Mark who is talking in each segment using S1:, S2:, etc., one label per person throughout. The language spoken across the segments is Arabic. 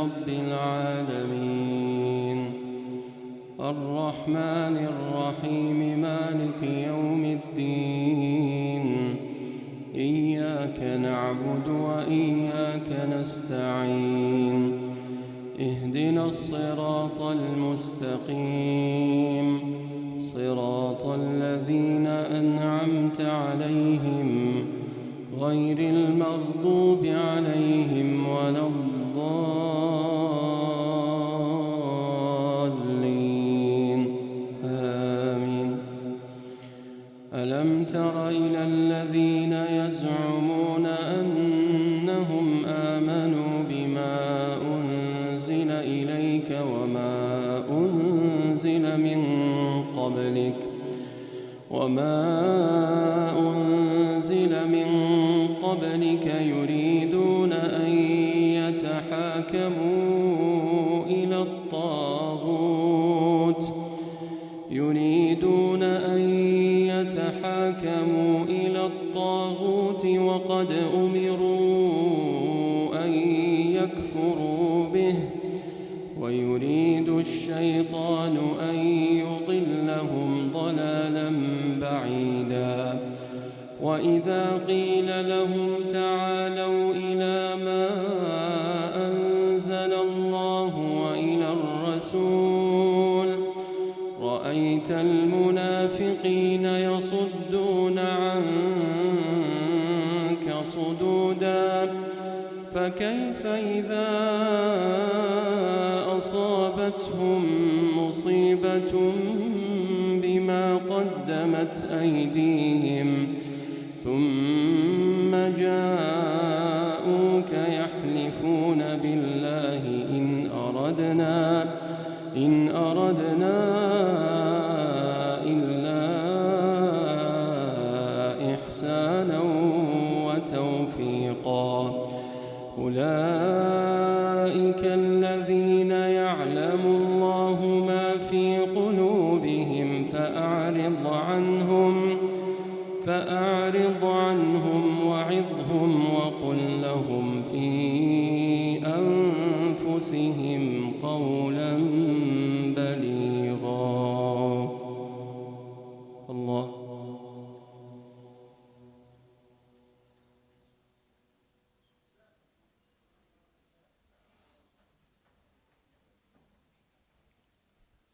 S1: رب العالمين الرحمن الرحيم مالك يوم الدين إياك نعبد وإياك نستعين اهدنا الصراط المستقيم صراط الذين أنعمت عليهم غير المغضوب عليهم ولا الضالين آمين. ألم تر إلى الذين يزعمون أنهم آمنوا بما أنزل إليك وما أنزل من قبلك يريدون أن يتحاكموا إلى الطاغوت وقد أمروا أن يكفروا به ويريد الشيطان أن يضلهم ضلالا بعيدا وإذا قيل لهم تعالوا إلى ما أنزل الله وإلى الرسول رأيت المنافقين يصدون عنك صدودا فكيف إذا أصابتهم مصيبة بما قدمت أيديهم ثم جاءوك يحلفون بالله إن أردنا إلا إحسانا وتوفيقا أولئك الذين يعلم الله ما في قلوبهم فأعرض عنهم وعظهم وقل لهم في أنفسهم قولا بليغا. الله.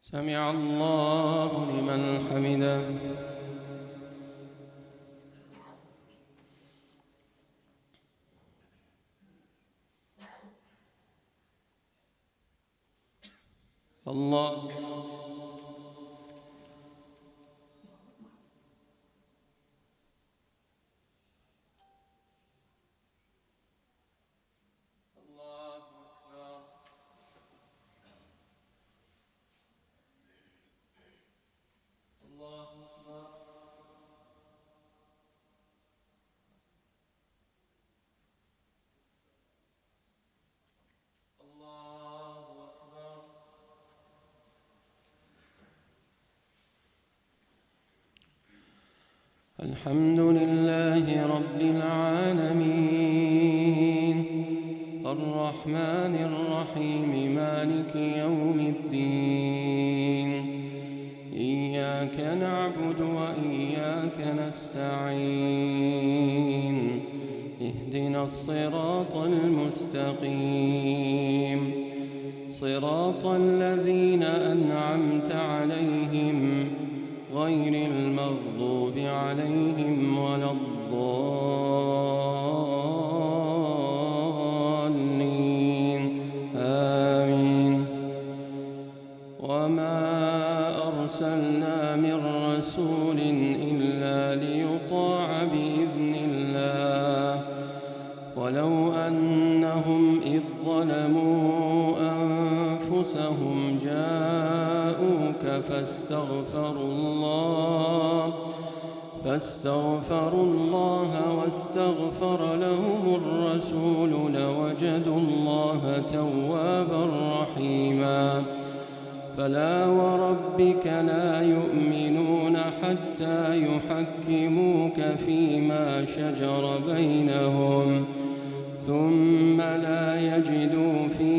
S1: سمع الله لمن حمده. الله. الحمد لله رب العالمين الرحمن الرحيم مالك يوم الدين إياك نعبد وإياك نستعين اهدنا الصراط المستقيم صراط الذين أنعمت عليهم غير المغضوب عليهم ولا الضالين آمين. وما أرسلنا من رسول إلا ليطاع بإذن الله ولو أنهم إذ ظلموا أنفسهم جاءوك فاستغفروا الله واستغفر لهم الرسول لوجدوا الله توابا رحيما. فلا وربك لا يؤمنون حتى يحكموك فيما شجر بينهم ثم لا يجدوا في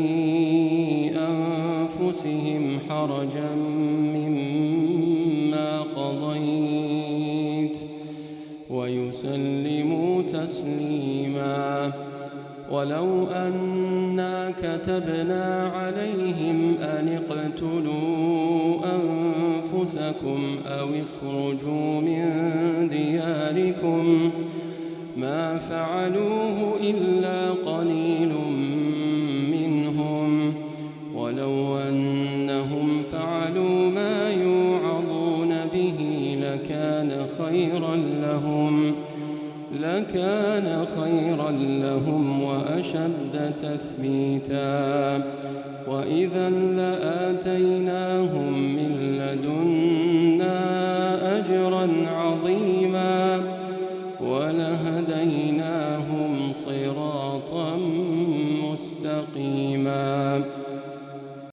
S1: حرجا مما قضيت ويسلموا تسليما. ولو أنا كتبنا عليهم أن اقتلوا أنفسكم أو اخرجوا من دياركم ما فعلوه إلا قليل منهم، ولو أنهم فعلوا ما يوعظون به لكان خيرا لهم وأشد تثبيتا، وإذا لآتيناهم من لدنا أجرا عظيما ولهديناهم صراطا مستقيما.